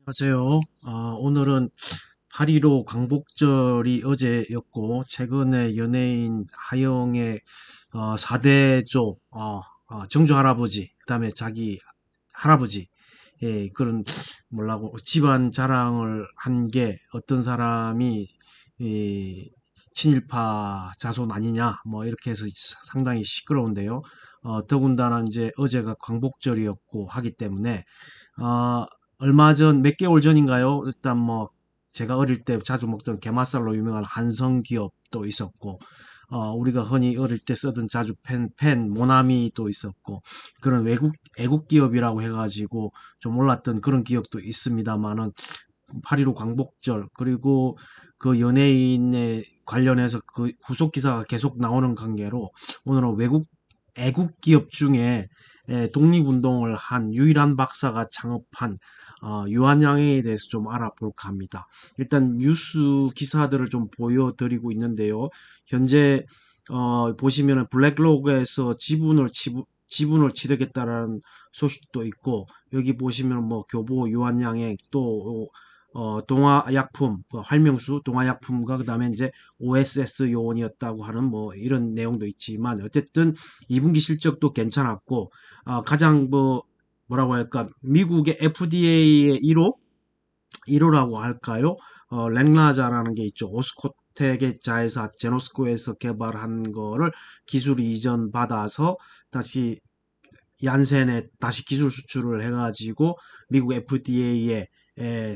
안녕하세요. 오늘은 8.15 광복절이 어제였고, 최근에 연예인 하영의 4대조, 정조 할아버지, 그 다음에 자기 할아버지, 예, 그런, 뭐라고, 집안 자랑을 한 게 어떤 사람이, 이, 친일파 자손 아니냐, 뭐, 이렇게 해서 상당히 시끄러운데요. 더군다나 이제 어제가 광복절이었고 하기 때문에, 어, 얼마 전, 몇 개월 전인가요? 일단 뭐, 제가 어릴 때 자주 먹던 게맛살로 유명한 한성기업도 있었고, 우리가 흔히 어릴 때 쓰던 자주 모나미도 있었고, 그런 애국 기업이라고 해가지고 좀 올랐던 그런 기억도 있습니다만은, 8.15 광복절, 그리고 그 연예인에 관련해서 그 후속 기사가 계속 나오는 관계로, 오늘은 애국 기업 중에 독립운동을 한 유일한 박사가 창업한 유한양행에 대해서 좀 알아볼까 합니다. 일단 뉴스 기사들을 좀 보여드리고 있는데요. 현재 보시면은 블랙록에서 지분을 취득했다라는 소식도 있고, 여기 보시면 뭐 교보 유한양행 또 동화약품, 그 활명수 동화약품과 그다음에 이제 OSS 요원이었다고 하는 뭐 이런 내용도 있지만, 어쨌든 2분기 실적도 괜찮았고, 가장 뭐 뭐라고 할까, 미국의 FDA의 1호라고 할까요? 랭라자라는 게 있죠. 오스코텍의 자회사 제노스코에서 개발한 거를 기술 이전 받아서 다시 얀센에 다시 기술 수출을 해가지고 미국 FDA에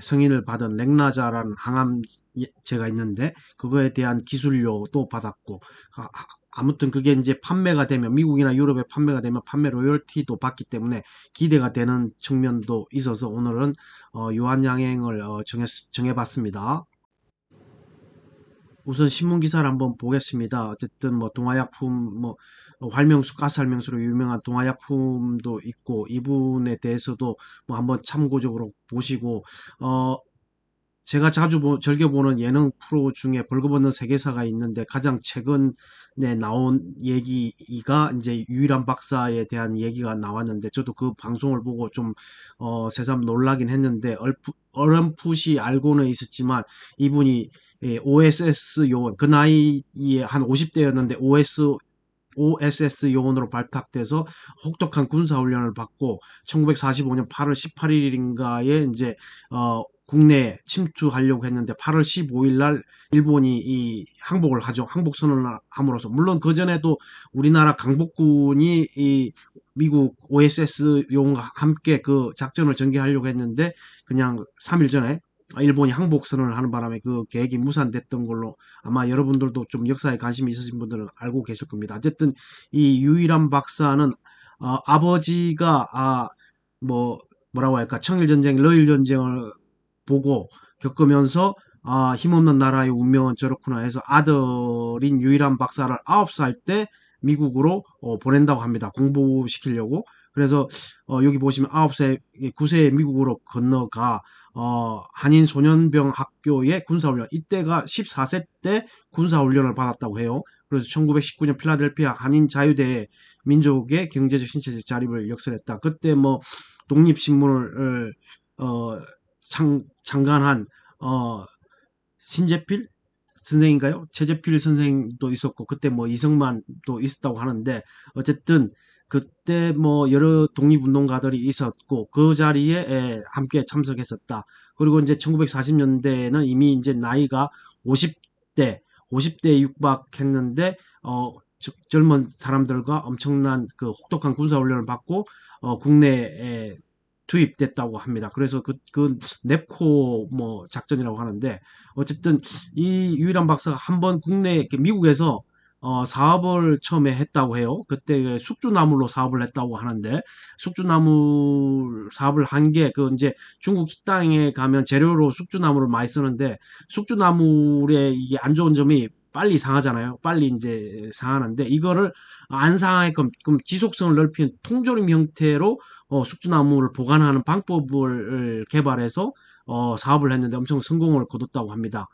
승인을 받은 렉나자라는 항암제가 있는데, 그거에 대한 기술료도 받았고, 아무튼 그게 이제 판매가 되면, 미국이나 유럽에 판매가 되면 판매 로열티도 받기 때문에 기대가 되는 측면도 있어서 오늘은 유한양행을 정해봤습니다. 우선 신문 기사를 한번 보겠습니다. 어쨌든 뭐 동화약품, 뭐 활명수, 가스활명수로 유명한 동화약품도 있고, 이분에 대해서도 뭐 한번 참고적으로 보시고, 어 제가 자주 즐겨보는 예능 프로 중에 벌거벗는 세계사가 있는데, 가장 최근에 나온 얘기가 이제 유일한 박사에 대한 얘기가 나왔는데, 저도 그 방송을 보고 좀 새삼 놀라긴 했는데, 어렴풋이 알고는 있었지만, 이분이 OSS 요원, 그 나이에 한 50대였는데 OSS 요원으로 발탁돼서 혹독한 군사훈련을 받고, 1945년 8월 18일인가에 이제 국내에 침투하려고 했는데, 8월 15일 날 일본이 이 항복을 하죠. 항복 선언을 함으로써, 물론 그 전에도 우리나라 강복군이 이 미국 OSS 용과 함께 그 작전을 전개하려고 했는데, 그냥 3일 전에 일본이 항복 선언을 하는 바람에 그 계획이 무산됐던 걸로, 아마 여러분들도 좀 역사에 관심이 있으신 분들은 알고 계실 겁니다. 어쨌든 이 유일한 박사는 아버지가 뭐 뭐라고 할까, 청일전쟁, 러일전쟁을 보고 겪으면서, 힘없는 나라의 운명은 저렇구나 해서 아들인 유일한 박사를 9살 때 미국으로 보낸다고 합니다. 공부시키려고. 그래서 여기 보시면 9세, 9세에 미국으로 건너가 한인 소년병 학교의 군사훈련, 이때가 14세 때 군사훈련을 받았다고 해요. 그래서 1919년 필라델피아 한인 자유대 민족의 경제적 신체적 자립을 역설했다. 그때 뭐 독립신문을 어, 창간한 어, 신재필 선생인가요? 최재필 선생도 있었고, 그때 뭐 이승만도 있었다고 하는데, 어쨌든 그때 뭐 여러 독립운동가들이 있었고, 그 자리에 함께 참석했었다. 그리고 이제 1940년대에는 이미 이제 나이가 50대 50대에 육박했는데, 젊은 사람들과 엄청난 그 혹독한 군사훈련을 받고 국내에 투입됐다고 합니다. 그래서 그 넵코 뭐 작전이라고 하는데, 어쨌든 이 유일한 박사가 한번 국내, 미국에서 사업을 처음에 했다고 해요. 그때 숙주나물로 사업을 했다고 하는데, 숙주나물 사업을 한 게, 그 이제 중국 식당에 가면 재료로 숙주나물을 많이 쓰는데, 숙주나물의 이게 안 좋은 점이 빨리 상하잖아요. 빨리 이제 상하는데, 이거를 안 상하게끔 그럼 지속성을 넓히는 통조림 형태로 숙주나무를 보관하는 방법을 개발해서 사업을 했는데 엄청 성공을 거뒀다고 합니다.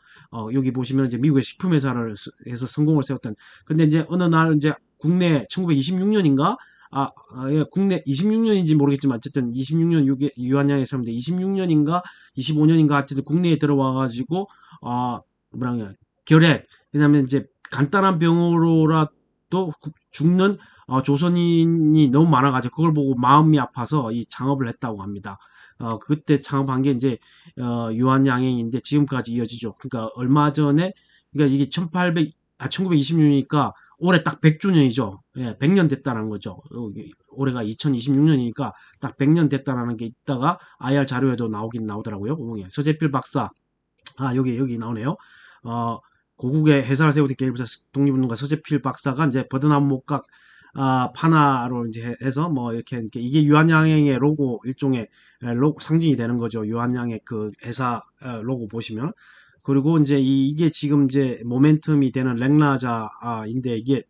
여기 보시면 이제 미국의 식품회사를 해서 성공을 세웠던. 근데 이제 어느 날 이제 국내 1926년인가 예, 국내 26년인지 모르겠지만 어쨌든 26년 유한양에 섰는데 26년인가 25년인가 하여튼 국내에 들어와가지고 뭐라냐 결핵 그다음에 이제 간단한 병으로라도 죽는 조선인이 너무 많아가지고 그걸 보고 마음이 아파서 이 창업을 했다고 합니다. 그때 창업한 게 이제 유한양행인데 지금까지 이어지죠. 그러니까 얼마 전에 그러니까 이게 1920년이니까 올해 딱 100주년이죠. 예, 100년 됐다는 거죠. 올해가 2026년이니까 딱 100년 됐다는 게 있다가 IR 자료에도 나오긴 나오더라고요. 서재필 박사. 여기 나오네요. 어, 고국의 회사를 세우던 게일부터 독립운동가 서재필 박사가 이제 버드나무 목각 판화로 이제 해서 뭐 이렇게 이게 유한양행의 로고 일종의 상징이 되는 거죠. 유한양의 그 회사 로고 보시면 그리고 이제 이게 지금 이제 모멘텀이 되는 렉나자인데 이게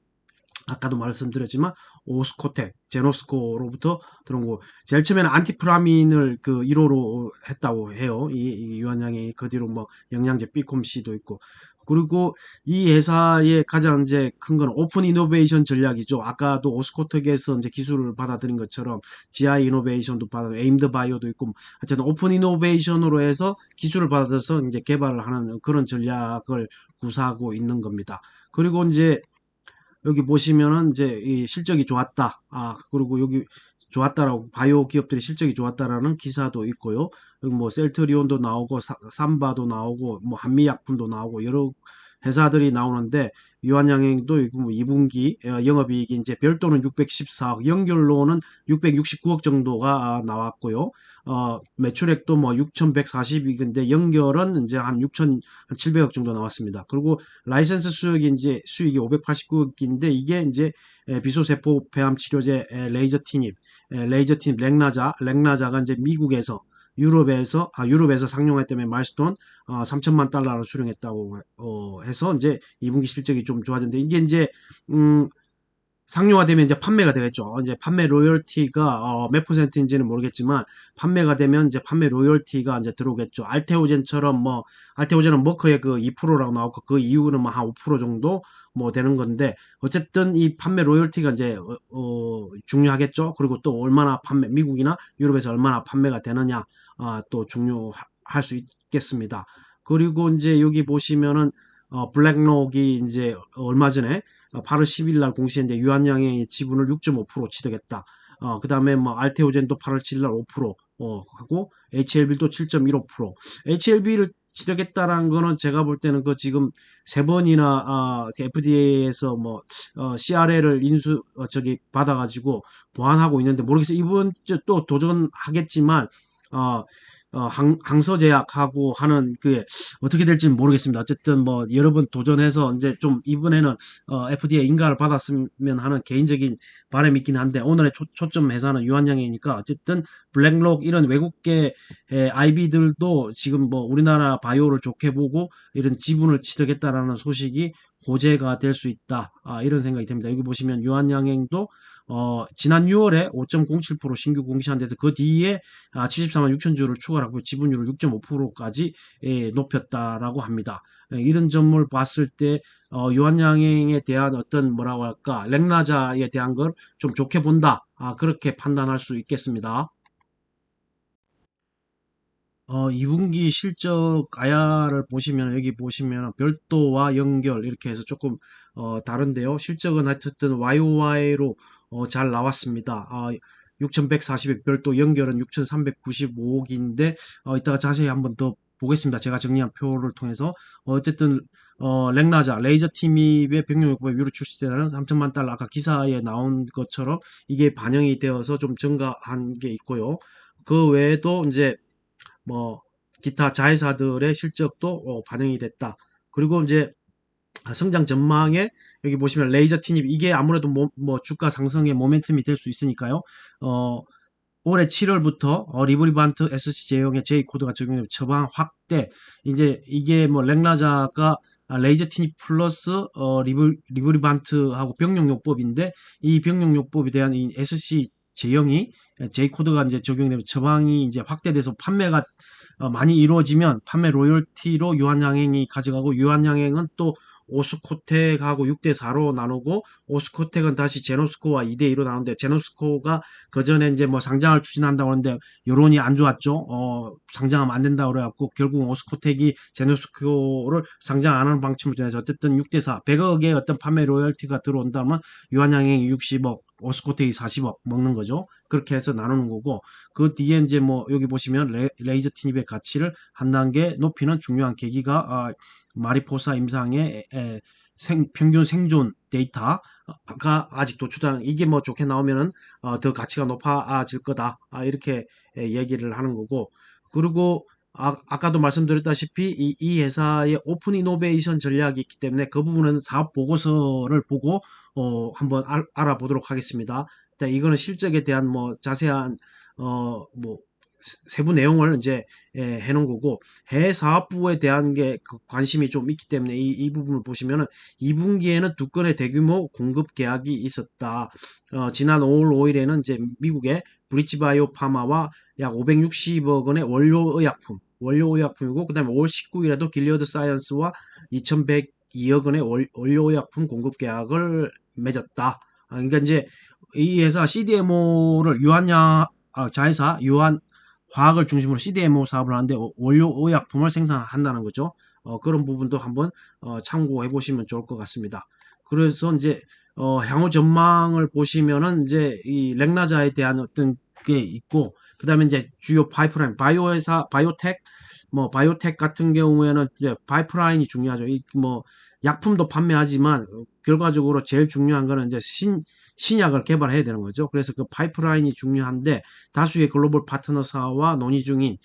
아까도 말씀드렸지만 오스코텍, 제노스코로부터 들어온 거. 제일 처음에는 안티프라민을 그 1호로 했다고 해요. 이 유한양이 그 뒤로 뭐 영양제 비콤씨도 있고. 그리고 이 회사의 가장 이제 큰 건 오픈 이노베이션 전략이죠. 아까도 오스코텍에서 이제 기술을 받아들인 것처럼 GI 이노베이션도 받아, 에임드 바이오도 있고, 하여튼 오픈 이노베이션으로 해서 기술을 받아서 이제 개발을 하는 그런 전략을 구사하고 있는 겁니다. 그리고 이제 여기 보시면은 이제 이 실적이 좋았다. 그리고 여기 좋았다라고 바이오 기업들이 실적이 좋았다라는 기사도 있고요. 여기 뭐 셀트리온도 나오고 삼바도 나오고 뭐 한미약품도 나오고 여러 회사들이 나오는데 유한양행도 뭐 2분기 영업이익이 이제 별도는 614억, 연결로는 669억 정도가 나왔고요. 매출액도 뭐 6,140억인데 연결은 이제 한 6,700억 정도 나왔습니다. 그리고 라이센스 수익이 이제 수익이 589억인데 이게 이제 비소세포 폐암 치료제 레이저 티닙 렉나자가 이제 미국에서 유럽에서 상용화 때문에 마일스톤 3천만 달러를 수령했다고 해서 이제 2분기 실적이 좀 좋아졌는데 이게 이제 상용화되면 이제 판매가 되겠죠. 이제 판매 로열티가 몇 퍼센트인지는 모르겠지만 판매가 되면 이제 판매 로열티가 이제 들어오겠죠. 알테오젠처럼 뭐 알테오젠은 머커의 그 2%라고 나오고 그 이후는 뭐 한 5% 정도 뭐 되는 건데 어쨌든 이 판매 로열티가 이제 중요하겠죠. 그리고 또 얼마나 미국이나 유럽에서 얼마나 판매가 되느냐 또 중요할 수 있겠습니다. 그리고 이제 여기 보시면은 블랙록이 이제 얼마 전에 8월 10일 날 공시했는데 유한양의 지분을 6.5% 취득했다. 그 다음에 뭐 알테오젠도 8월 7일 날 5% 하고 HLB도 7.15%. HLB를 취득했다라는 거는 제가 볼 때는 그 지금 세 번이나 FDA에서 뭐 CRL을 받아가지고 보완하고 있는데 모르겠어요. 이번 주 또 도전하겠지만 어, 항서제약하고 하는 그게 어떻게 될지는 모르겠습니다. 어쨌든 뭐 여러 번 도전해서 이제 좀 이번에는 FDA 인가를 받았으면 하는 개인적인 바람이 있긴 한데 오늘의 초점 회사는 유한양이니까 어쨌든 블랙록 이런 외국계 IB들도 지금 뭐 우리나라 바이오를 좋게 보고 이런 지분을 취득했다라는 소식이 호재가 될 수 있다. 이런 생각이 듭니다. 여기 보시면 유한양행도 지난 6월에 5.07% 신규 공시한 데서 그 뒤에 74만 6천 주를 추가하고 지분율을 6.5%까지 높였다라고 합니다. 이런 점을 봤을 때 유한양행에 대한 어떤 뭐라고 할까 렉나자에 대한 걸 좀 좋게 본다. 그렇게 판단할 수 있겠습니다. 2분기 실적 아야를 보시면 여기 보시면 별도와 연결 이렇게 해서 조금 다른데요. 실적은 하여튼 YOY로 잘 나왔습니다. 6,140억 별도 연결은 6,395억인데 이따가 자세히 한번 더 보겠습니다. 제가 정리한 표를 통해서 어쨌든 렉나자 레이저 팀입의 병력요법에 유로 출시되는 3천만 달러 아까 기사에 나온 것처럼 이게 반영이 되어서 좀 증가한 게 있고요. 그 외에도 이제 뭐 기타 자회사들의 실적도 반영이 됐다. 그리고 이제 성장 전망에 여기 보시면 레이저 티닙 이게 아무래도 뭐 주가 상승의 모멘텀이 될 수 있으니까요. 올해 7월부터 리브리반트 SC 제형의 J 코드가 적용되면 처방 확대. 이제 이게 뭐 렉나자가 레이저 티닙 플러스 리브리반트하고 병용요법인데 이 병용요법에 대한 이 SC 제형이 J 코드가 이제 적용되면 처방이 이제 확대돼서 판매가 많이 이루어지면 판매 로열티로 유한양행이 가져가고 유한양행은 또 오스코텍하고 6대4로 나누고, 오스코텍은 다시 제노스코와 2대2로 나누는데, 제노스코가 그 전에 이제 뭐 상장을 추진한다고 하는데 여론이 안 좋았죠. 상장하면 안 된다고 그래갖고 결국 오스코텍이 제노스코를 상장 안 하는 방침을 정해서 어쨌든 6대4 100억의 어떤 판매 로열티가 들어온다면 유한양행이 60억, 오스코텍이 40억 먹는 거죠. 그렇게 해서 나누는 거고, 그 뒤에 이제 뭐 여기 보시면 레이저 티닙의 가치를 한 단계 높이는 중요한 계기가 마리포사 임상의 평균 생존 데이터가 아직 도출하는, 이게 뭐 좋게 나오면은 더 가치가 높아질 거다, 이렇게 얘기를 하는 거고. 그리고 아까도 말씀드렸다시피 이 회사의 오픈 이노베이션 전략이 있기 때문에 그 부분은 사업 보고서를 보고 한번 알아보도록 하겠습니다. 일단 이거는 실적에 대한 뭐 자세한 뭐 세부 내용을 이제 해놓은 거고, 해외 사업부에 대한 게 관심이 좀 있기 때문에 이 부분을 보시면은 2분기에는 두 건의 대규모 공급 계약이 있었다. 지난 5월 5일에는 이제 미국의 브리치바이오 파마와 약 560억 원의 원료의약품이고, 그 다음에 5월 19일에도 길리어드 사이언스와 2102억 원의 원료의약품 공급 계약을 맺었다. 그러니까 이제 이 회사 CDMO를 자회사 유한 화학을 중심으로 CDMO 사업을 하는데 원료 의약품을 생산한다는 거죠. 그런 부분도 한번 참고해 보시면 좋을 것 같습니다. 그래서 이제 향후 전망을 보시면은 이제 이 렉나자에 대한 어떤 게 있고, 그다음에 이제 주요 파이프라인 바이오 회사 바이오텍 같은 경우에는 이제 파이프라인이 중요하죠. 이 뭐 약품도 판매하지만 결과적으로 제일 중요한 거는 이제 신약을 개발해야 되는 거죠. 그래서 그 파이프라인이 중요한데, 다수의 글로벌 파트너사와 논의 중인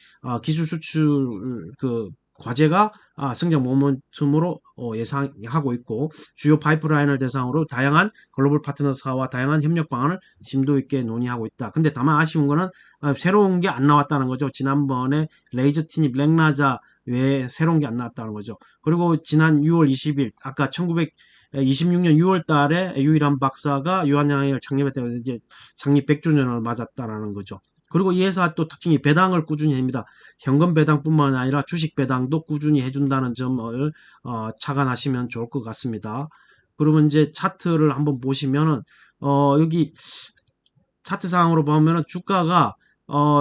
기술 수출 그 과제가 성장 모멘텀으로 예상하고 있고, 주요 파이프라인을 대상으로 다양한 글로벌 파트너사와 다양한 협력 방안을 심도 있게 논의하고 있다. 근데 다만 아쉬운 거는 새로운 게 안 나왔다는 거죠. 지난번에 레이저 티닙 렉나자 외에 새로운 게 안 나왔다는 거죠. 그리고 지난 6월 20일 아까 1926년 6월 달에 유일한 박사가 유한양행을 창립했다고 해서 이제 창립 100주년을 맞았다라는 거죠. 그리고 이 회사 또 특징이 배당을 꾸준히 합니다. 현금 배당뿐만 아니라 주식 배당도 꾸준히 해준다는 점을 착안하시면 좋을 것 같습니다. 그러면 이제 차트를 한번 보시면은 여기 차트상으로 보면은 주가가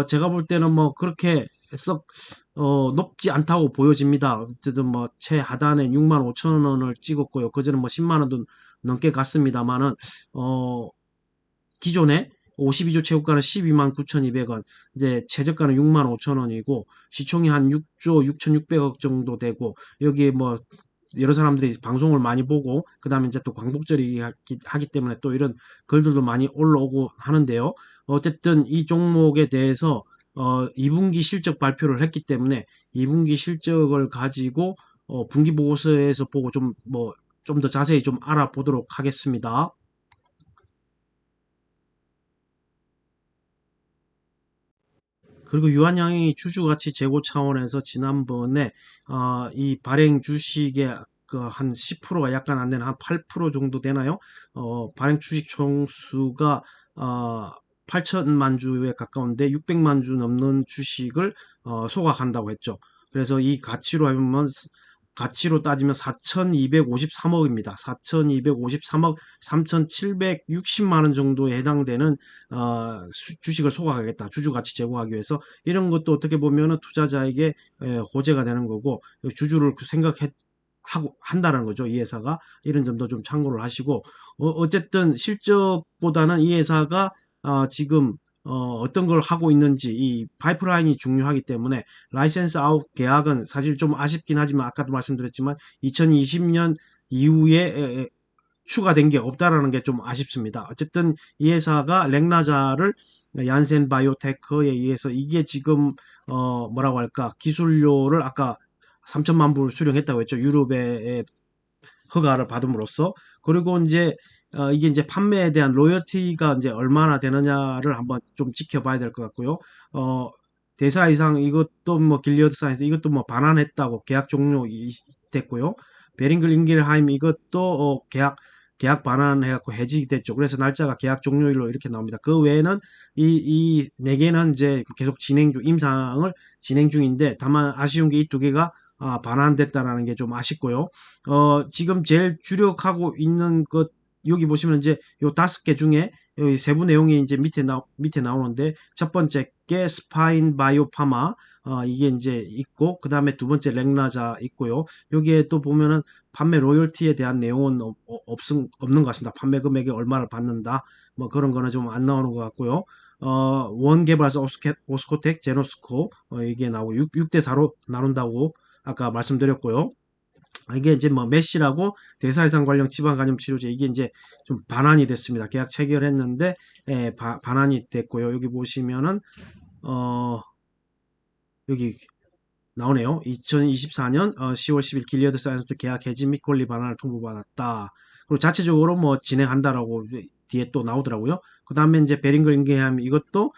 제가 볼 때는 뭐 그렇게 썩 높지 않다고 보여집니다. 어쨌든 뭐 최하단에 6만 5천 원을 찍었고요. 그전에 뭐 10만 원도 넘게 갔습니다만은 기존에 52조 최고가는 12만 9,200원, 이제 최저가는 6만 5천 원이고, 시총이 한 6조 6,600억 정도 되고, 여기에 뭐 여러 사람들이 방송을 많이 보고, 그 다음에 이제 또 광복절이 하기 때문에 또 이런 글들도 많이 올라오고 하는데요. 어쨌든 이 종목에 대해서 2분기 실적 발표를 했기 때문에 2분기 실적을 가지고 분기 보고서에서 보고 좀 더 자세히 좀 알아보도록 하겠습니다. 그리고 유한양이 주주가치 제고 차원에서 지난번에 이 발행 주식의 한 10%가 약간 안 되는 한 8% 정도 되나요? 발행 주식 총수가 8천만 주에 가까운데 600만 주 넘는 주식을 소각한다고 했죠. 그래서 이 가치로 따지면 4,253억입니다. 4,253억 3,760만 원 정도에 해당되는 주식을 소각하겠다. 주주가치 제고하기 위해서. 이런 것도 어떻게 보면은 투자자에게 호재가 되는 거고, 주주를 한다는 거죠. 이 회사가. 이런 점도 좀 참고를 하시고, 어쨌든 실적보다는 이 회사가 지금 어떤 걸 하고 있는지, 이 파이프라인이 중요하기 때문에 라이센스 아웃 계약은 사실 좀 아쉽긴 하지만, 아까도 말씀드렸지만 2020년 이후에 추가된 게 없다라는 게 좀 아쉽습니다. 어쨌든 이 회사가 렉나자를 얀센 바이오테크에 의해서 이게 지금 뭐라고 할까, 기술료를 아까 3천만 불 수령했다고 했죠. 유럽에 허가를 받음으로써. 그리고 이제 이게 이제 판매에 대한 로열티가 이제 얼마나 되느냐를 한번 좀 지켜봐야 될 것 같고요. 대사 이상 이것도 뭐 길리어드 사이언스 이것도 뭐 반환했다고 계약 종료 됐고요. 베링글 인겔하임 이것도 계약 반환해갖고 해지됐죠. 그래서 날짜가 계약 종료일로 이렇게 나옵니다. 그 외에는 이 네 개는 이제 계속 임상을 진행 중인데, 다만 아쉬운 게 이 두 개가 반환됐다라는 게 좀 아쉽고요. 지금 제일 주력하고 있는 것 여기 보시면 이제 요 5개 중에 여기 세부 내용이 이제 밑에 나오는데 첫 번째 게 스파인 바이오파마 이게 이제 있고 그 다음에 두 번째 렉나자 있고요. 여기에 또 보면은 판매 로열티에 대한 내용은 없는 것 같습니다. 판매 금액이 얼마를 받는다 뭐 그런 거는 좀 안 나오는 것 같고요. 원 개발사 오스코텍 제노스코 이게 나오고 6대 4로 나눈다고 아까 말씀드렸고요. 이게 이제 뭐 메시라고 대사이상 관련 지방 간염 치료제 이게 이제 좀 반환이 됐습니다. 계약 체결했는데 반환이 됐고요. 여기 보시면은 어 여기 나오네요. 2024년 10월 10일 길리어드 사이언스 계약 해지 및 권리 반환을 통보받았다. 그리고 자체적으로 뭐 진행한다라고 뒤에 또 나오더라고요. 그 다음에 이제 베링거 잉게햄 이것도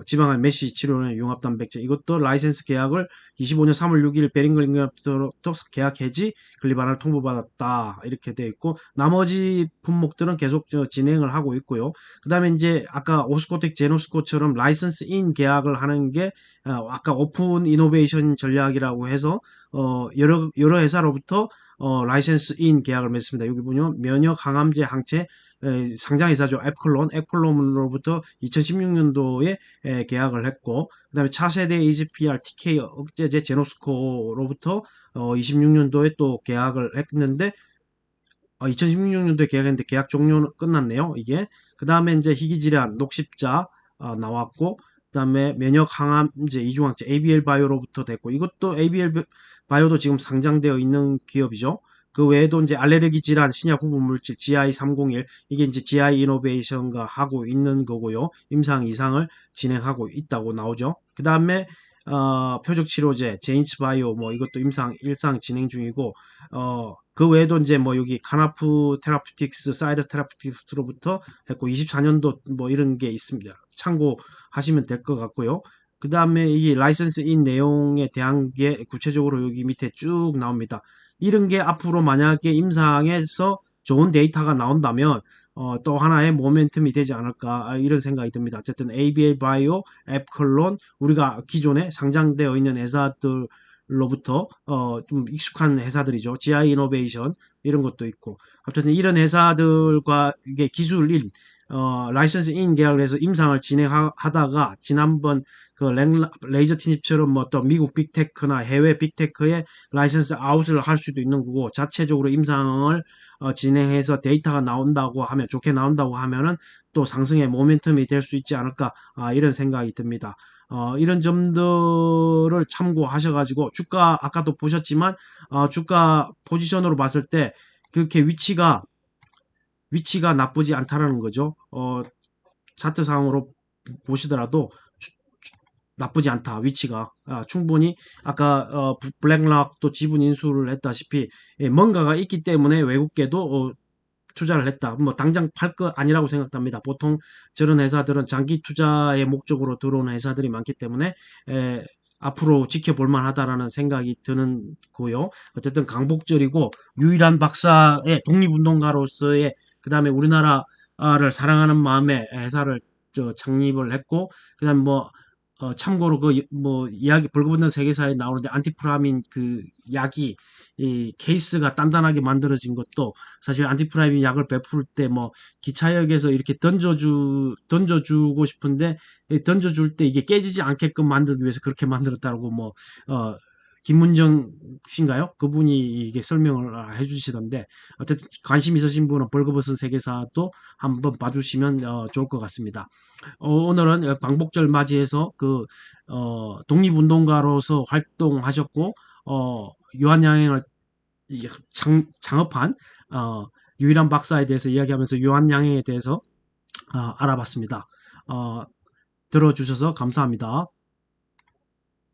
지방암 메시 치료는 융합단백질 이것도 라이센스 계약을 25년 3월 6일 베링거 잉게햄부터 계약 해지 권리 반환을 통보받았다. 이렇게 돼 있고 나머지 품목들은 계속 진행을 하고 있고요. 그 다음에 이제 아까 오스코텍 제노스코처럼 라이센스 인 계약을 하는 게 아까 오픈 이노베이션 전략이라고 해서 여러 회사로부터 라이센스 인 계약을 맺습니다. 여기 보면 면역 항암제 항체 상장회사죠. 앱클론으로부터 2016년도에 계약을 했고 그다음에 차세대 AGPR TK 억제제 제노스코로부터 26년도에 또 계약을 했는데 2016년도에 계약했는데 계약 종료는 끝났네요. 이게 그 다음에 이제 희귀질환 녹십자 나왔고 그 다음에 면역 항암제 이중항체 ABL 바이오로부터 됐고 이것도 ABL 바이오도 지금 상장되어 있는 기업이죠. 그 외에도 이제 알레르기 질환 신약 후보 물질 GI301 이게 이제 GI 이노베이션과 하고 있는 거고요. 임상 이상을 진행하고 있다고 나오죠. 그 다음에 표적 치료제 제인츠 바이오 뭐 이것도 임상 일상 진행 중이고 그 외에도 이제 뭐 여기 카나프 테라피틱스 사이드 테라피틱스로부터 했고 24년도 뭐 이런 게 있습니다. 참고하시면 될 것 같고요. 그 다음에 이 라이선스인 내용에 대한 게 구체적으로 여기 밑에 쭉 나옵니다. 이런 게 앞으로 만약에 임상에서 좋은 데이터가 나온다면 또 하나의 모멘텀이 되지 않을까 이런 생각이 듭니다. 어쨌든 ABL 바이오, 앱클론 우리가 기존에 상장되어 있는 회사들로부터 좀 익숙한 회사들이죠. GI 이노베이션 이런 것도 있고 어쨌든 이런 회사들과 이게 기술인 라이선스 인 계약을 해서 임상을 진행하다가 지난번 그 레이저 티닙처럼 뭐 또 미국 빅테크나 해외 빅테크의 라이선스 아웃을 할 수도 있는 거고 자체적으로 임상을 진행해서 데이터가 나온다고 하면 좋게 나온다고 하면은 또 상승의 모멘텀이 될 수 있지 않을까 이런 생각이 듭니다. 이런 점들을 참고하셔가지고 주가 아까도 보셨지만 주가 포지션으로 봤을 때 그렇게 위치가 나쁘지 않다라는 거죠. 차트상으로 보시더라도 나쁘지 않다. 위치가 충분히 아까 블랙락도 지분 인수를 했다시피 뭔가가 있기 때문에 외국계도 투자를 했다. 뭐 당장 팔 거 아니라고 생각합니다. 보통 저런 회사들은 장기 투자의 목적으로 들어오는 회사들이 많기 때문에 앞으로 지켜볼 만하다라는 생각이 드는 거요. 어쨌든 강복절이고 유일한 박사의 독립운동가로서의 그 다음에 우리나라를 사랑하는 마음에 회사를 창립을 했고 그다음 뭐 참고로 그 뭐 이야기 벌거벗는 세계사에 나오는데 안티프라민 그 약이 이 케이스가 단단하게 만들어진 것도 사실 안티프라민 약을 베풀 때 뭐 기차역에서 이렇게 던져주고 싶은데 던져줄 때 이게 깨지지 않게끔 만들기 위해서 그렇게 만들었다고 뭐 김문정 씨인가요? 그분이 이게 설명을 해주시던데 어쨌든 관심 있으신 분은 벌거벗은 세계사도 한번 봐주시면 좋을 것 같습니다. 오늘은 광복절 맞이해서 그 독립운동가로서 활동하셨고 유한양행을 창업한 유일한 박사에 대해서 이야기하면서 유한양행에 대해서 알아봤습니다. 들어주셔서 감사합니다.